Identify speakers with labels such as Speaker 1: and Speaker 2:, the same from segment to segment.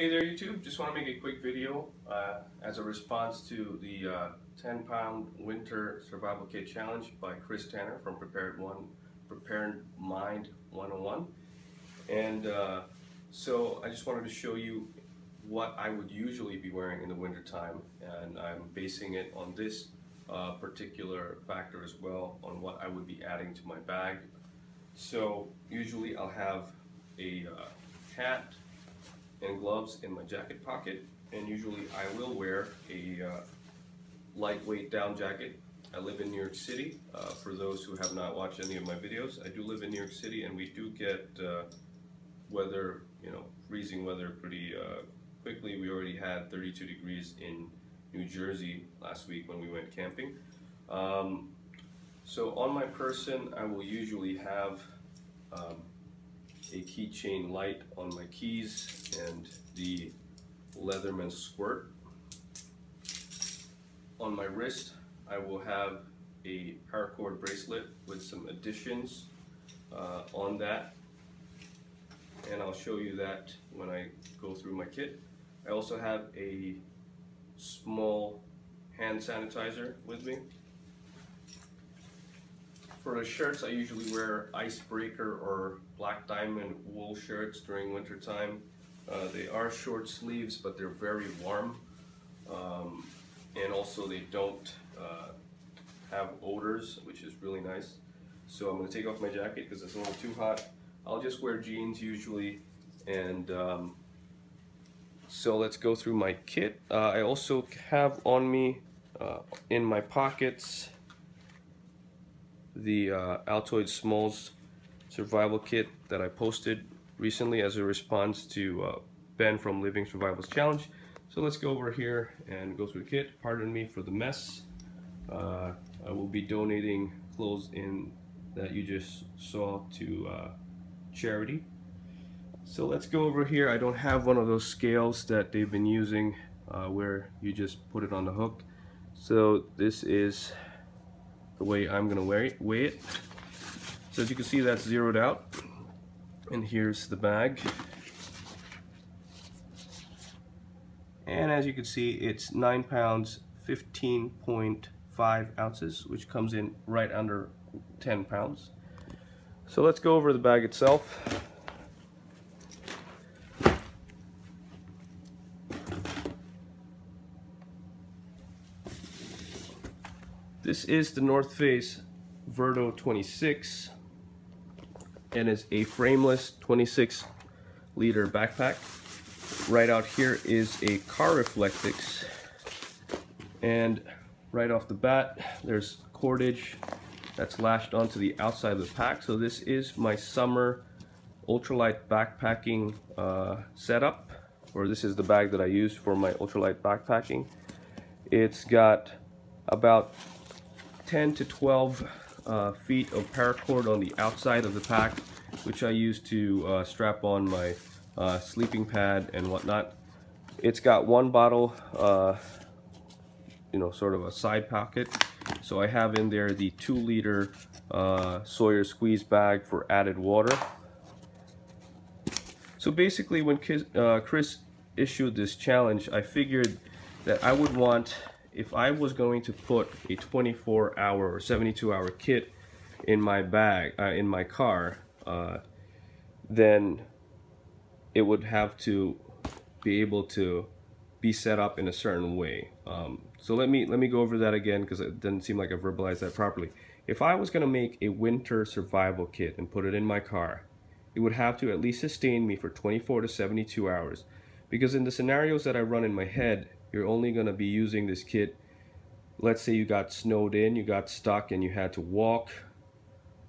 Speaker 1: Hey there YouTube, just want to make a quick video as a response to the 10-pound winter survival kit challenge by Chris Tanner from Preparedmind 101. And so I just wanted to show you what I would usually be wearing in the winter time, and I'm basing it on this particular factor as well, on what I would be adding to my bag. So usually I'll have a hat and gloves in my jacket pocket, and usually I will wear a lightweight down jacket. I live in New York City. For those who have not watched any of my videos, I do live in New York City, and we do get weather, freezing weather pretty quickly. We already had 32 degrees in New Jersey last week when we went camping. So on my person, I will usually have a keychain light on my keys and the Leatherman squirt. On my wrist, I will have a paracord bracelet with some additions on that, and I'll show you that when I go through my kit. I also have a small hand sanitizer with me. For the shirts, I usually wear icebreaker or black diamond wool shirts during winter time. They are short sleeves, but they're very warm, and also they don't have odors, which is really nice. So I'm going to take off my jacket because it's a little too hot. I'll just wear jeans usually, and so let's go through my kit. I also have on me in my pockets the Altoid Smalls survival kit that I posted recently as a response to Ben from Living Survival's Challenge. So let's go over here and go through the kit. Pardon me for the mess. I will be donating clothes in that you just saw to charity. So let's go over here. I don't have one of those scales that they've been using where you just put it on the hook. So this is the way I'm gonna weigh it. So as you can see, that's zeroed out, and here's the bag. And as you can see, it's 9 pounds 15.5 ounces, which comes in right under 10 pounds. So let's go over the bag itself. This is the North Face Verto 26, and it's a frameless 26-liter backpack. Right out here is a car Reflectix, and right off the bat there's cordage that's lashed onto the outside of the pack. So this is my summer ultralight backpacking setup, or this is the bag that I use for my ultralight backpacking. It's got about 10 to 12 feet of paracord on the outside of the pack, which I use to strap on my sleeping pad and whatnot. It's got one bottle, sort of a side pocket. So I have in there the 2-liter Sawyer squeeze bag for added water. So basically, when Chris issued this challenge, I figured that I would want, if I was going to put a 24-hour or 72-hour kit in my bag, in my car, then it would have to be able to be set up in a certain way. So let me go over that again, because it doesn't seem like I verbalized that properly. If I was going to make a winter survival kit and put it in my car, it would have to at least sustain me for 24 to 72 hours. Because in the scenarios that I run in my head, you're only going to be using this kit. Let's say you got snowed in, you got stuck, and you had to walk,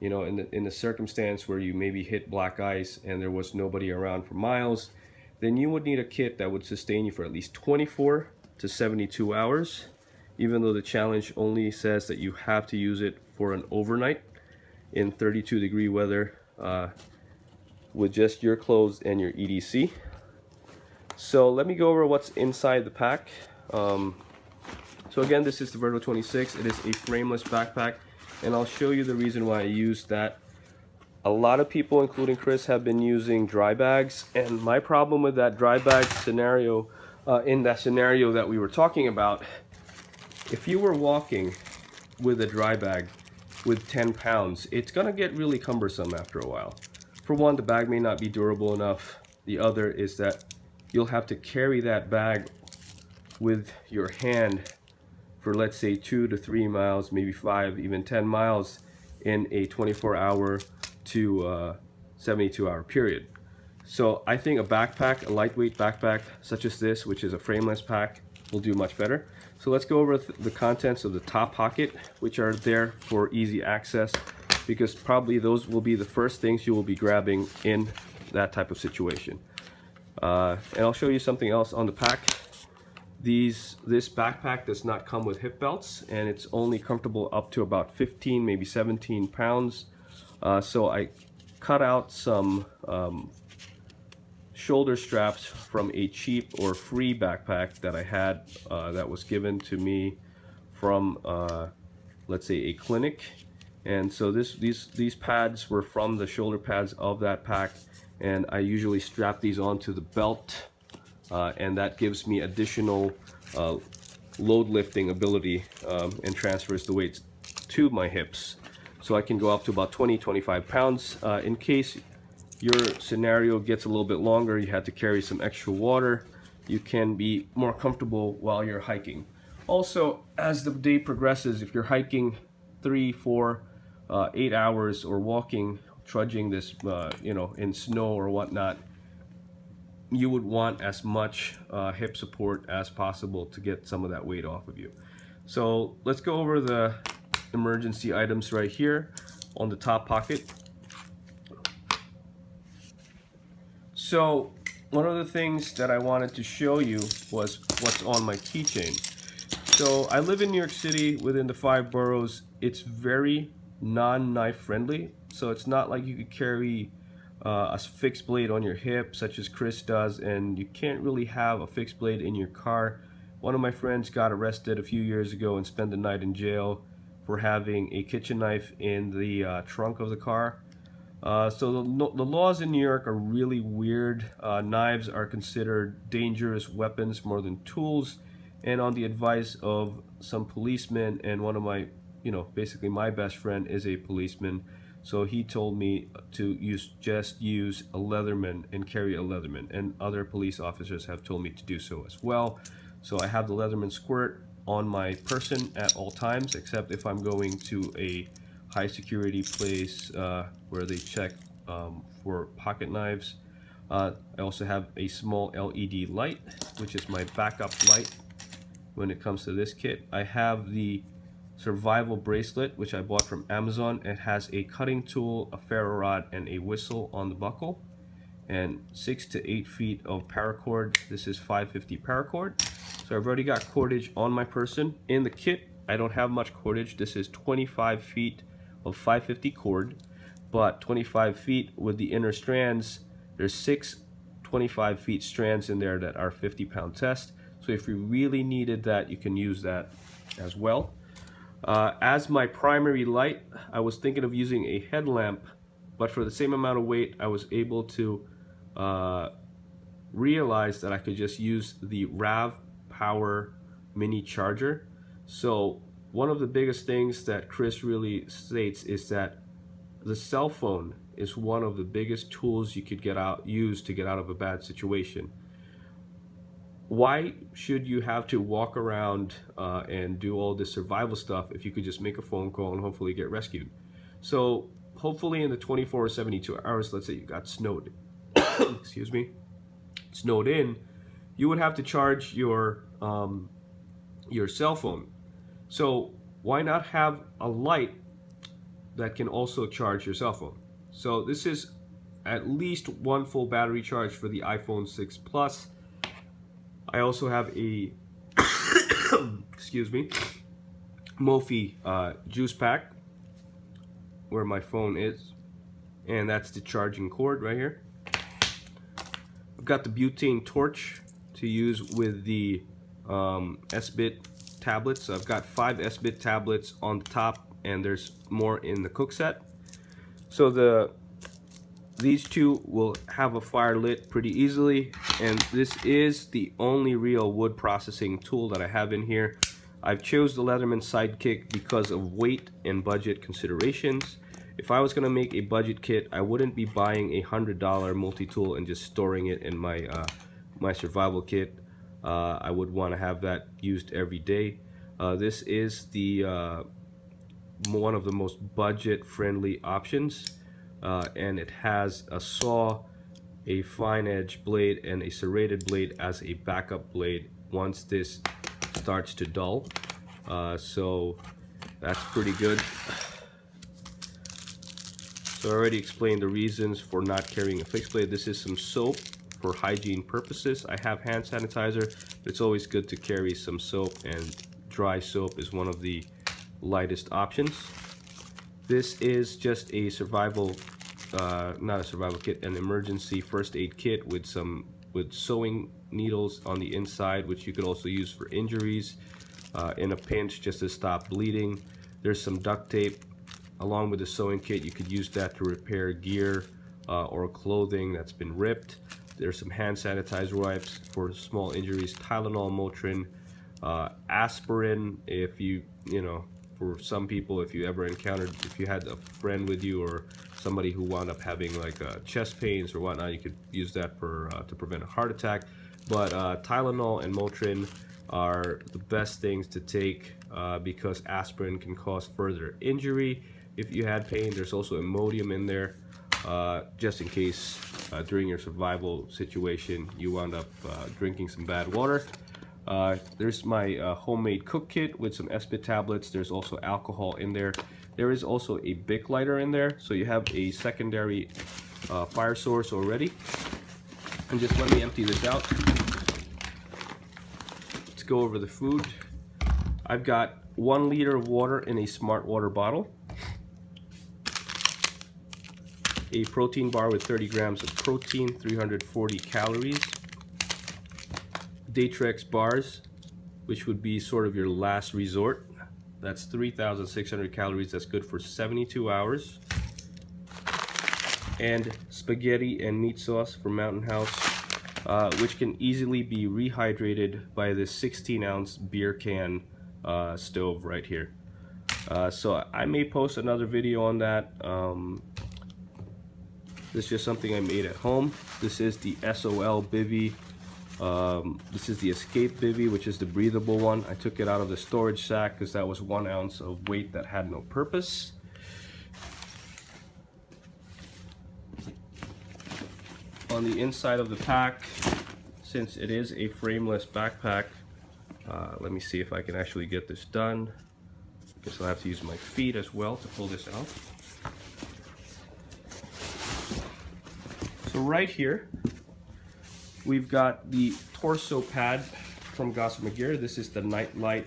Speaker 1: in the circumstance where you maybe hit black ice and there was nobody around for miles, then you would need a kit that would sustain you for at least 24 to 72 hours, even though the challenge only says that you have to use it for an overnight in 32-degree weather with just your clothes and your EDC. So let me go over what's inside the pack. So again, this is the Verto 26. It is a frameless backpack, and I'll show you the reason why I use that A lot of people, including Chris, have been using dry bags, and my problem with that dry bag scenario, in that scenario that we were talking about, if you were walking with a dry bag with 10 pounds, it's gonna get really cumbersome after a while. For one, the bag may not be durable enough. The other is that you'll have to carry that bag with your hand for, let's say, 2 to 3 miles, maybe 5, even 10 miles in a 24-hour to 72-hour period. So I think a backpack, a lightweight backpack such as this, which is a frameless pack, will do much better. So let's go over the contents of the top pocket, which are there for easy access, because probably those will be the first things you will be grabbing in that type of situation. And I'll show you something else on the pack. This backpack does not come with hip belts, and it's only comfortable up to about 15, maybe 17 pounds. So I cut out some shoulder straps from a cheap or free backpack that I had that was given to me from let's say a clinic. And so these pads were from the shoulder pads of that pack, and I usually strap these onto the belt, and that gives me additional load lifting ability and transfers the weights to my hips, so I can go up to about 20-25 pounds. In case your scenario gets a little bit longer, you had to carry some extra water, you can be more comfortable while you're hiking. Also, as the day progresses, if you're hiking 3, 4, 8 hours, or walking, trudging this you know, in snow or whatnot, you would want as much hip support as possible to get some of that weight off of you. So let's go over the emergency items right here on the top pocket. So one of the things that I wanted to show you was what's on my keychain. So I live in New York City within the 5 boroughs. It's very non-knife friendly, so it's not like you could carry a fixed blade on your hip such as Chris does, and you can't really have a fixed blade in your car. One of my friends got arrested a few years ago and spent the night in jail for having a kitchen knife in the trunk of the car. So the laws in New York are really weird. Knives are considered dangerous weapons more than tools, and on the advice of some policemen, and one of my, you know, basically my best friend is a policeman, so he told me to just use a Leatherman and carry a Leatherman, and other police officers have told me to do so as well. So I have the Leatherman squirt on my person at all times, except if I'm going to a high security place where they check for pocket knives. I also have a small LED light, which is my backup light when it comes to this kit. I have the survival bracelet, which I bought from Amazon. It has a cutting tool, a ferro rod, and a whistle on the buckle, and 6 to 8 feet of paracord. This is 550 paracord. So I've already got cordage on my person. In the kit, I don't have much cordage. This is 25 feet of 550 cord, but 25 feet with the inner strands. There's 6 25 feet strands in there that are 50-pound test. So if you really needed that, you can use that as well. As my primary light, I was thinking of using a headlamp, but for the same amount of weight, I was able to realize that I could just use the RAV Power mini charger. So one of the biggest things that Chris really states is that the cell phone is one of the biggest tools you could use to get out of a bad situation. Why should you have to walk around and do all this survival stuff if you could just make a phone call and hopefully get rescued? So hopefully in the 24 or 72 hours, let's say you got snowed, excuse me, snowed in, you would have to charge your cell phone. So why not have a light that can also charge your cell phone? So this is at least 1 full battery charge for the iPhone 6 Plus. I also have a excuse me, Mophie juice pack where my phone is, and that's the charging cord right here. I've got the butane torch to use with the S-Bit tablets. So I've got 5 S-Bit tablets on the top, and there's more in the cook set. So the these two will have a fire lit pretty easily, and this is the only real wood processing tool that I have in here. I've chose the Leatherman Sidekick because of weight and budget considerations. If I was going to make a budget kit, I wouldn't be buying a $100 multi-tool and just storing it in my my survival kit. I would want to have that used every day. This is the one of the most budget-friendly options, and it has a saw, a fine edge blade, and a serrated blade as a backup blade once this starts to dull. So that's pretty good. So I already explained the reasons for not carrying a fixed blade. This is some soap for hygiene purposes. I have hand sanitizer, but it's always good to carry some soap, and dry soap is one of the lightest options. This is just a survival, not a survival kit, an emergency first aid kit with sewing needles on the inside, which you could also use for injuries in a pinch, just to stop bleeding. There's some duct tape along with the sewing kit. You could use that to repair gear or clothing that's been ripped. There's some hand sanitizer wipes for small injuries, Tylenol, Motrin, aspirin if you know, for some people, if you ever encountered, if you had a friend with you or somebody who wound up having like chest pains or whatnot, you could use that for to prevent a heart attack. But Tylenol and Motrin are the best things to take because aspirin can cause further injury if you had pain. There's also Imodium in there, just in case during your survival situation you wound up drinking some bad water. There's my homemade cook kit with some Espit tablets. There's also alcohol in there. There is also a Bic lighter in there, so you have a secondary fire source already. And just let me empty this out. Let's go over the food. I've got 1 liter of water in a smart water bottle, a protein bar with 30 grams of protein, 340 calories, Datrex bars, which would be sort of your last resort. That's 3,600 calories. That's good for 72 hours. And spaghetti and meat sauce from Mountain House, which can easily be rehydrated by this 16-ounce beer can stove right here. So I may post another video on that. This is just something I made at home. This is the SOL bivy. This is the Escape bivy, which is the breathable one. I took it out of the storage sack because that was 1 ounce of weight that had no purpose. On the inside of the pack, since it is a frameless backpack, let me see if I can actually get this done. I guess I'll have to use my feet as well to pull this out. So right here, we've got the torso pad from Gossamer Gear. This is the Night Light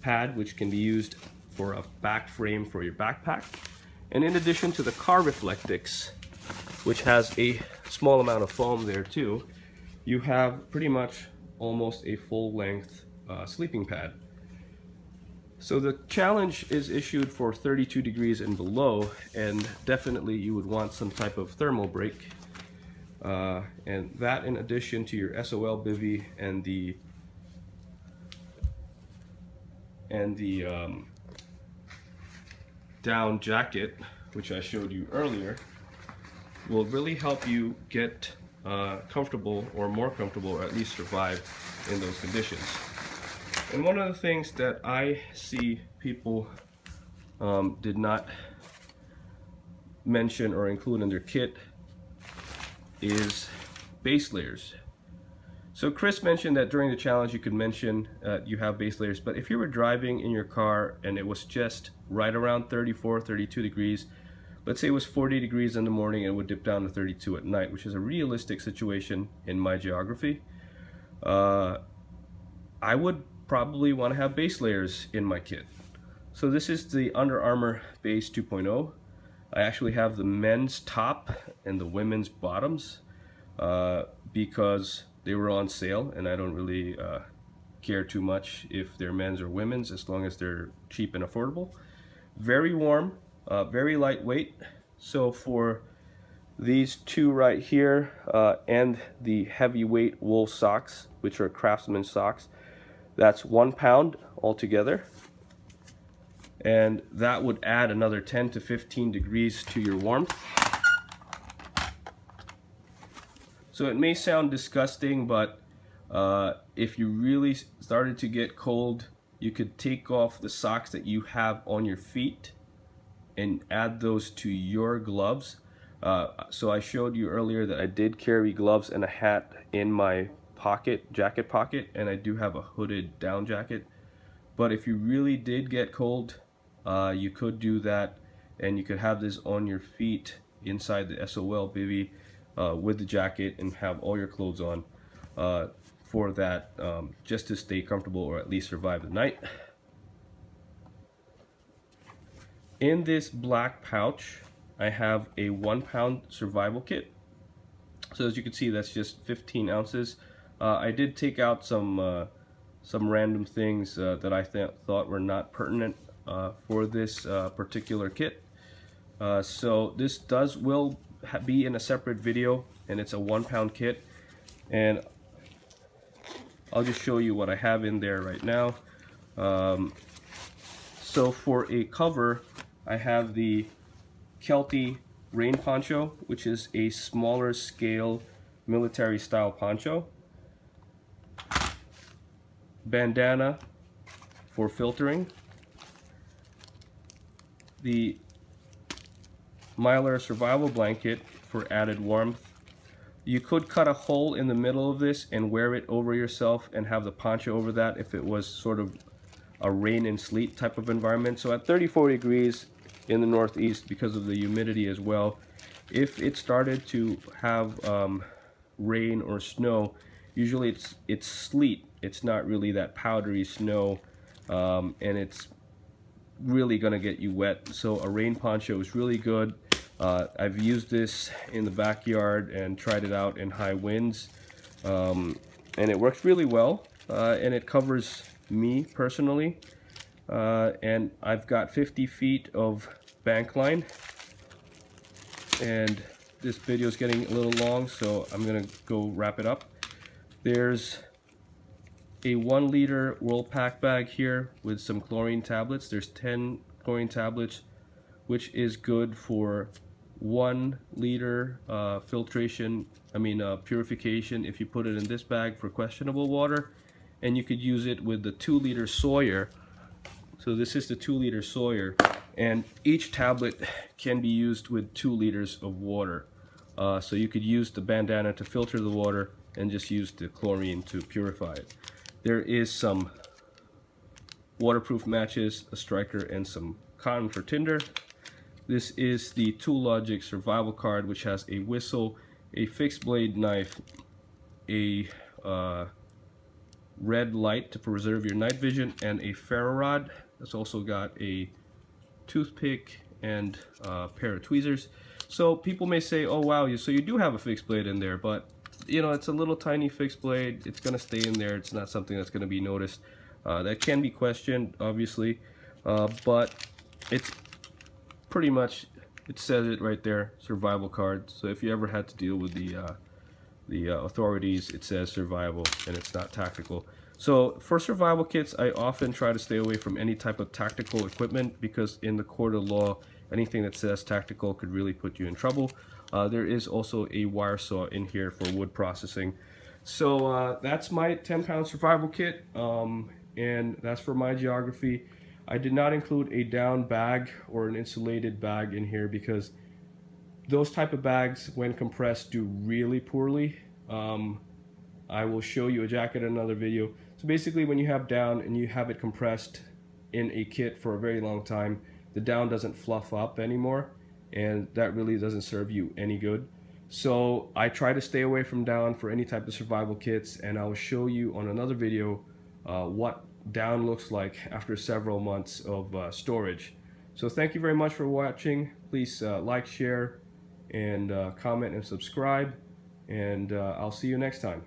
Speaker 1: pad, which can be used for a back frame for your backpack. And in addition to the car Reflectix, which has a small amount of foam there too, you have pretty much almost a full-length sleeping pad. So the challenge is issued for 32 degrees and below, and definitely you would want some type of thermal break. And that, in addition to your SOL bivy and the down jacket, which I showed you earlier, will really help you get comfortable, or more comfortable, or at least survive in those conditions. And one of the things that I see people did not mention or include in their kit is base layers. So Chris mentioned that during the challenge you could mention you have base layers, but if you were driving in your car and it was just right around 34, 32 degrees, let's say it was 40 degrees in the morning and it would dip down to 32 at night, which is a realistic situation in my geography, I would probably want to have base layers in my kit. So this is the Under Armour Base 2.0. I actually have the men's top and the women's bottoms because they were on sale, and I don't really care too much if they're men's or women's as long as they're cheap and affordable. Very warm, very lightweight. So for These two right here and the heavyweight wool socks, which are Craftsman socks, that's 1 pound altogether, and that would add another 10 to 15 degrees to your warmth. So it may sound disgusting, but if you really started to get cold, you could take off the socks that you have on your feet and add those to your gloves. So I showed you earlier that I did carry gloves and a hat in my jacket pocket, and I do have a hooded down jacket. But if you really did get cold, you could do that, and you could have this on your feet inside the SOL bivvy with the jacket, and have all your clothes on for that, just to stay comfortable or at least survive the night. In this black pouch, I have a 1 pound survival kit. So as you can see, that's just 15 ounces. I did take out some random things that I thought were not pertinent for this particular kit. So this will be in a separate video, and it's a 1 pound kit, and I'll just show you what I have in there right now. So for a cover, I have the Kelty rain poncho, which is a smaller scale military style poncho. Bandana for filtering. The Mylar survival blanket for added warmth. You could cut a hole in the middle of this and wear it over yourself and have the poncho over that if it was sort of a rain and sleet type of environment. So at 34 degrees in the Northeast, because of the humidity as well, if it started to have rain or snow, usually it's sleet. It's not really that powdery snow, and it's really gonna get you wet. So a rain poncho is really good. I've used this in the backyard and tried it out in high winds, and it works really well, and it covers me personally, and I've got 50 feet of bank line, and this video is getting a little long, so I'm gonna go wrap it up. There's a 1 liter Whirlpack bag here with some chlorine tablets. There's 10 chlorine tablets, which is good for 1 liter purification if you put it in this bag for questionable water, and you could use it with the 2 liter Sawyer. So this is the 2 liter Sawyer, and each tablet can be used with 2 liters of water. So you could use the bandana to filter the water and just use the chlorine to purify it. There is some waterproof matches, a striker, and some cotton for tinder. This is the Tool Logic survival card, which has a whistle, a fixed blade knife, a red light to preserve your night vision, and a ferro rod. It's also got a toothpick and a pair of tweezers. So people may say, oh wow, so you do have a fixed blade in there, but you know, it's a little tiny fixed blade. It's gonna stay in there. It's not something that's gonna be noticed. That can be questioned, obviously, but it's pretty much, it says it right there, survival card. So if you ever had to deal with the authorities, it says survival, and it's not tactical. So for survival kits, I often try to stay away from any type of tactical equipment, because in the court of law, anything that says tactical could really put you in trouble. There is also a wire saw in here for wood processing. So that's my 10-pound survival kit, and that's for my geography. I did not include a down bag or an insulated bag in here, because those type of bags, when compressed, do really poorly. I will show you a jacket in another video. So basically, when you have down and you have it compressed in a kit for a very long time, the down doesn't fluff up anymore, and that really doesn't serve you any good. So I try to stay away from down for any type of survival kits, and I'll show you on another video what down looks like after several months of storage. So thank you very much for watching. Please like, share, and comment and subscribe, and I'll see you next time.